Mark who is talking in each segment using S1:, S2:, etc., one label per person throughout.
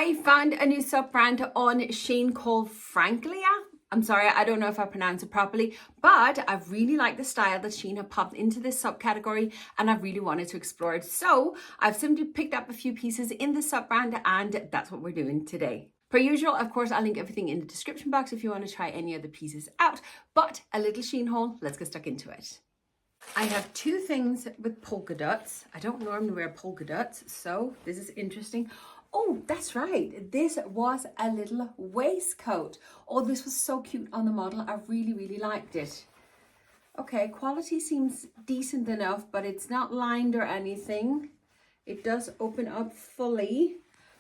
S1: I found a new sub-brand on Shein called Franklia. I'm sorry, I don't know if I pronounce it properly, but I really like the style that Shein have popped into this subcategory and I really wanted to explore it. So I've simply picked up a few pieces in the sub-brand and that's what we're doing today. Per usual, of course, I'll link everything in the description box if you want to try any other pieces out, but a little Shein haul, let's get stuck into it. I have two things with polka dots. I don't normally wear polka dots, so this is interesting. Oh, that's right. This was a little waistcoat. Oh, this was so cute on the model. I really liked it. Okay, quality seems decent enough, but it's not lined or anything. It does open up fully.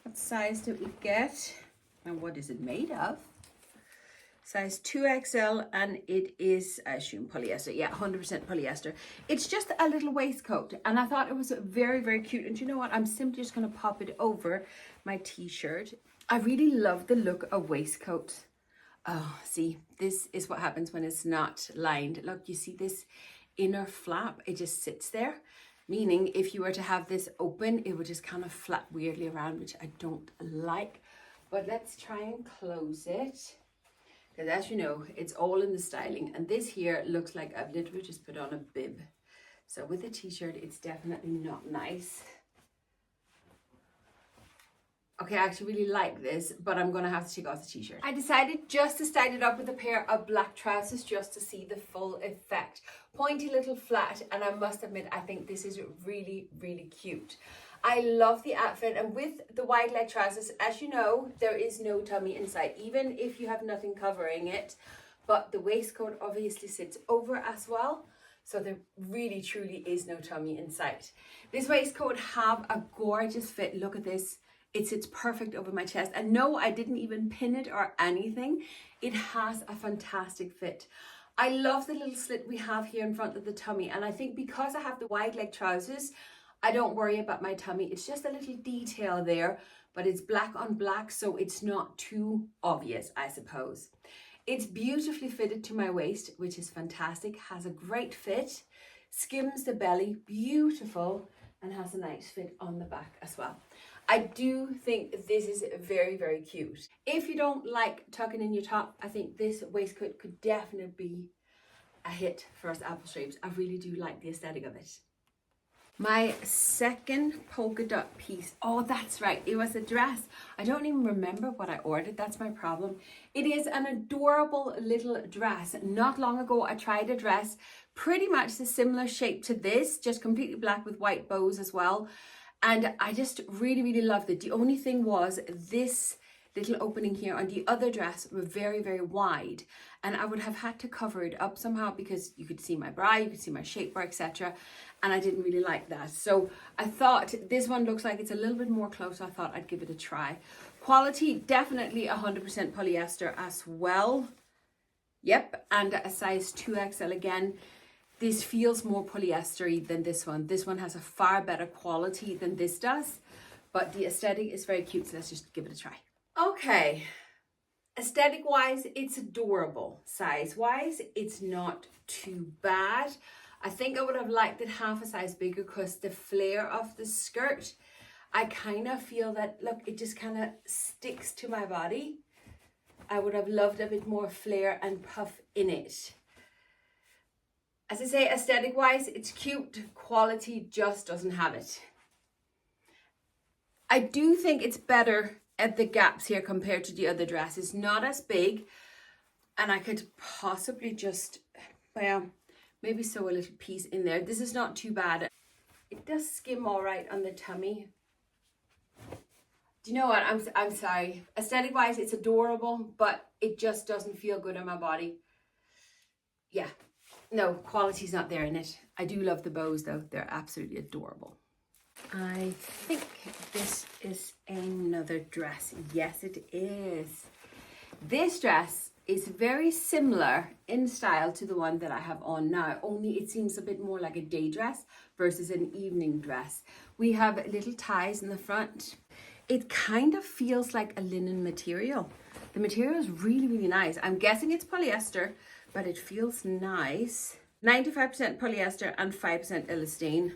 S1: What size did we get? And what is it made of? Size 2XL, and it is, I assume, polyester. Yeah, 100% polyester. It's just a little waistcoat, and I thought it was very cute. And you know what? I'm simply just going to pop it over my t-shirt. I really love the look of waistcoats. Oh, see, this is what happens when it's not lined. Look, you see this inner flap? It just sits there, meaning if you were to have this open, it would just kind of flap weirdly around, which I don't like. But let's try and close it. Because as you know, it's all in the styling. And this here looks like I've literally just put on a bib. So with a t-shirt, it's definitely not nice. Okay, I actually really like this, but I'm going to have to take off the t-shirt. I decided just to style it up with a pair of black trousers just to see the full effect. Pointy little flat, and I must admit, I think this is really cute. I love the outfit, and with the wide leg trousers, as you know, there is no tummy inside, even if you have nothing covering it. But the waistcoat obviously sits over as well, so there really truly is no tummy inside. This waistcoat have a gorgeous fit. Look at this. It sits perfect over my chest, and no, I didn't even pin it or anything. It has a fantastic fit. I love the little slit we have here in front of the tummy, and I think because I have the wide leg trousers, I don't worry about my tummy. It's just a little detail there, but it's black on black, so it's not too obvious, I suppose. It's beautifully fitted to my waist, which is fantastic. Has a great fit, skims the belly, beautiful, and has a nice fit on the back as well. I do think this is very cute. If you don't like tucking in your top, I think this waistcoat could definitely be a hit for us apple shapes. I really do like the aesthetic of it. My second polka dot piece, oh that's right, it was a dress. I don't even remember what I ordered, that's my problem. It is an adorable little dress. Not long ago I tried a dress pretty much the similar shape to this, just completely black with white bows as well. And I just really loved it. The only thing was this little opening here on the other dress were very wide, and I would have had to cover it up somehow because you could see my bra, you could see my shapewear, etc. And I didn't really like that. So I thought this one looks like it's a little bit more close. I thought I'd give it a try. Quality, definitely 100% polyester as well. Yep, and a size 2XL again. This feels more polyestery than this one. This one has a far better quality than this does, but the aesthetic is very cute, so let's just give it a try. Okay, aesthetic wise, it's adorable. Size wise, it's not too bad. I think I would have liked it half a size bigger because the flare of the skirt, I kind of feel that, look, it just kind of sticks to my body. I would have loved a bit more flare and puff in it. As I say, aesthetic wise, it's cute. Quality just doesn't have it. I do think it's better at the gaps here compared to the other dress. It's not as big, and I could possibly just, well, maybe sew a little piece in there. This is not too bad. It does skim all right on the tummy. Do you know what? I'm sorry. Aesthetic wise, it's adorable, but it just doesn't feel good on my body. Yeah. No, quality's not there in it. I do love the bows though. They're absolutely adorable. I think this is another dress. Yes, it is. This dress is very similar in style to the one that I have on now, only it seems a bit more like a day dress versus an evening dress. We have little ties in the front. It kind of feels like a linen material. The material is really nice. I'm guessing it's polyester, but it feels nice. 95% polyester and 5% elastane.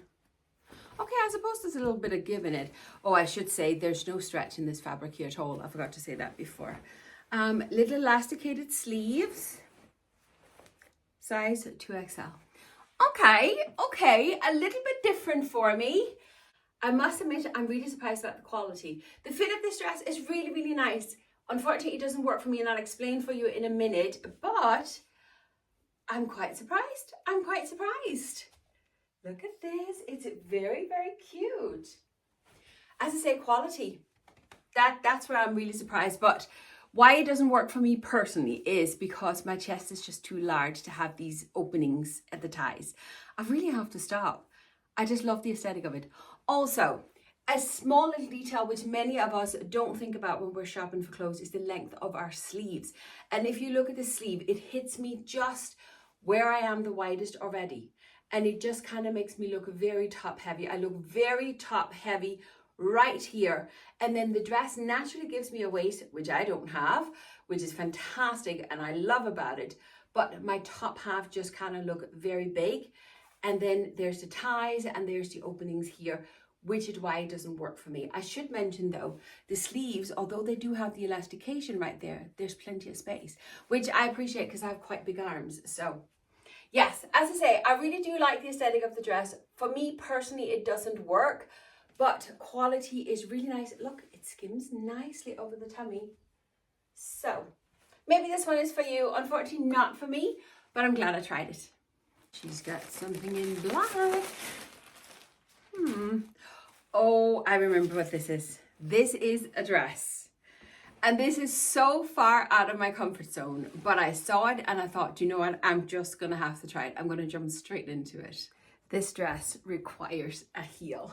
S1: Okay, I suppose there's a little bit of give in it. Oh, I should say there's no stretch in this fabric here at all. I forgot to say that before. Little elasticated sleeves, size 2XL. Okay, a little bit different for me. I must admit, I'm really surprised about the quality. The fit of this dress is really, really nice. Unfortunately, it doesn't work for me, and I'll explain for you in a minute, but I'm quite surprised. I'm quite surprised. Look at this. It's very, very cute. As I say, quality. That's where I'm really surprised. But why it doesn't work for me personally is because my chest is just too large to have these openings at the thighs. I really have to stop. I just love the aesthetic of it. Also, a small little detail which many of us don't think about when we're shopping for clothes is the length of our sleeves. And if you look at the sleeve, it hits me just where I am the widest already. And it just kind of makes me look very top heavy. I look very top heavy right here. And then the dress naturally gives me a waist, which I don't have, which is fantastic and I love about it. But my top half just kind of look very big. And then there's the ties and there's the openings here, which is why it doesn't work for me. I should mention though, the sleeves, although they do have the elastication right there, there's plenty of space, which I appreciate because I have quite big arms. So yes, as I say, I really do like the aesthetic of the dress. For me personally, it doesn't work, but quality is really nice. Look, it skims nicely over the tummy. So maybe this one is for you. Unfortunately, not for me, but I'm glad I tried it. She's got something in black. Oh, I remember what this is. This is a dress. And this is so far out of my comfort zone, but I saw it and I thought, do you know what? I'm just going to have to try it. I'm going to jump straight into it. This dress requires a heel.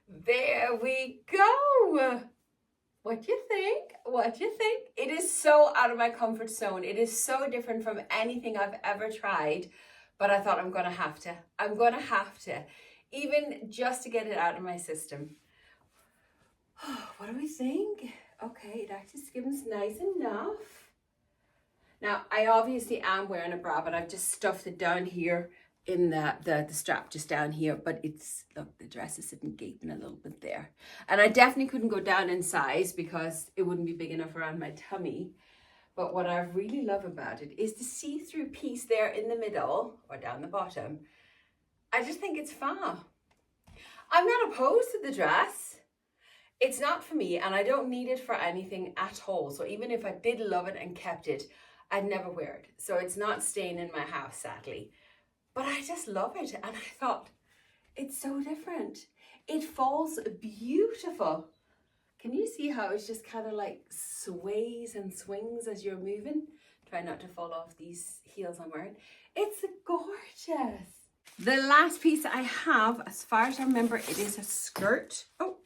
S1: There we go. What do you think? What do you think? It is so out of my comfort zone. It is so different from anything I've ever tried, but I thought I'm going to have to. I'm going to have to, even just to get it out of my system. What do we think? Okay, it actually skims nice enough. Now, I obviously am wearing a bra, but I've just stuffed it down here in the strap just down here, but it's, look, the dress is sitting gaping a little bit there. And I definitely couldn't go down in size because it wouldn't be big enough around my tummy. But what I really love about it is the see-through piece there in the middle or down the bottom. I just think it's fab. I'm not opposed to the dress. It's not for me and I don't need it for anything at all. So even if I did love it and kept it, I'd never wear it. So it's not staying in my house, sadly. But I just love it. And I thought, it's so different. It falls beautiful. Can you see how it's just kind of like sways and swings as you're moving? Try not to fall off these heels I'm wearing. It's gorgeous. The last piece I have, as far as I remember, it is a skirt. Oh,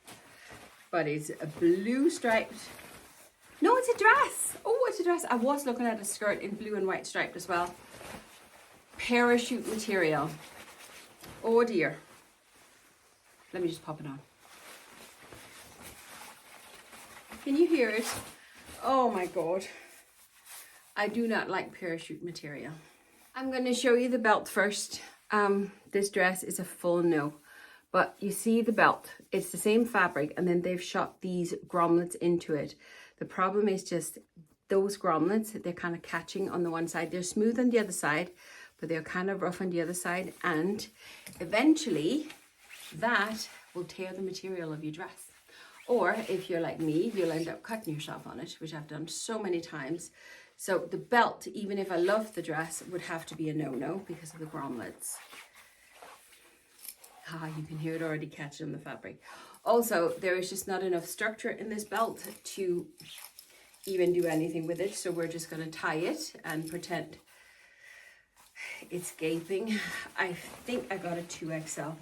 S1: but it's a blue striped. No, it's a dress. Oh, it's a dress. I was looking at a skirt in blue and white striped as well. Parachute material. Oh dear. Let me just pop it on. Can you hear it? Oh my God. I do not like parachute material. I'm going to show you the belt first. This dress is a full no. But you see the belt, it's the same fabric and then they've shot these grommets into it. The problem is just those grommets, they're kind of catching on the one side. They're smooth on the other side, but they're kind of rough on the other side. And eventually that will tear the material of your dress. Or if you're like me, you'll end up cutting yourself on it, which I've done so many times. So the belt, even if I love the dress, would have to be a no-no because of the grommets. Ah, you can hear it already catching on the fabric. Also, there is just not enough structure in this belt to even do anything with it. So we're just going to tie it and pretend it's gaping. I think I got a 2XL.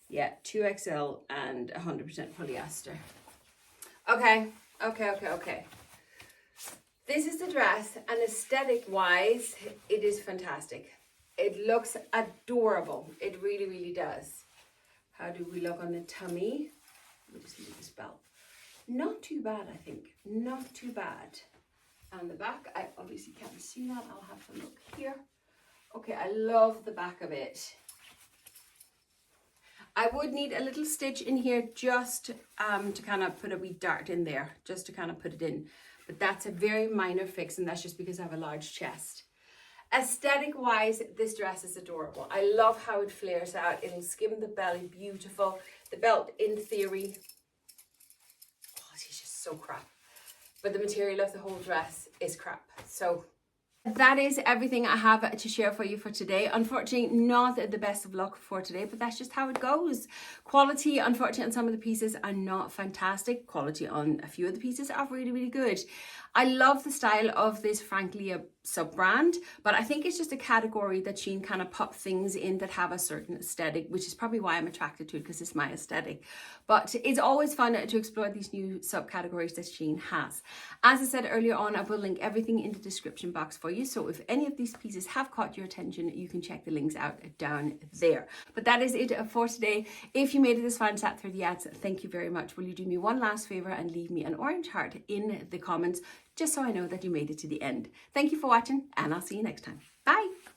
S1: Yeah, 2XL and 100% polyester. Okay. This is the dress, and aesthetic-wise, it is fantastic. It looks adorable. It really, really does. How do we look on the tummy? Let me just move this belt. Not too bad, I think. Not too bad. And the back, I obviously can't see that. I'll have to look here. Okay, I love the back of it. I would need a little stitch in here just to kind of put a wee dart in there, just to kind of put it in. But that's a very minor fix, and that's just because I have a large chest. Aesthetic wise, this dress is adorable. I love how it flares out. It'll skim the belly, beautiful. The belt, in theory, oh, it's just so crap. But the material of the whole dress is crap. So that is everything I have to share for you for today. Unfortunately, not the best of luck for today, but that's just how it goes. Quality, unfortunately, on some of the pieces are not fantastic. Quality on a few of the pieces are really, really good. I love the style of this, frankly, a sub-brand, but I think it's just a category that Shein kind of pop things in that have a certain aesthetic, which is probably why I'm attracted to it, because it's my aesthetic. But it's always fun to explore these new subcategories that Shein has. As I said earlier on, I will link everything in the description box for you. So if any of these pieces have caught your attention, you can check the links out down there. But that is it for today. If you made it this far and sat through the ads, thank you very much. Will you do me one last favor and leave me an orange heart in the comments, just so I know that you made it to the end. Thank you for watching, and I'll see you next time. Bye.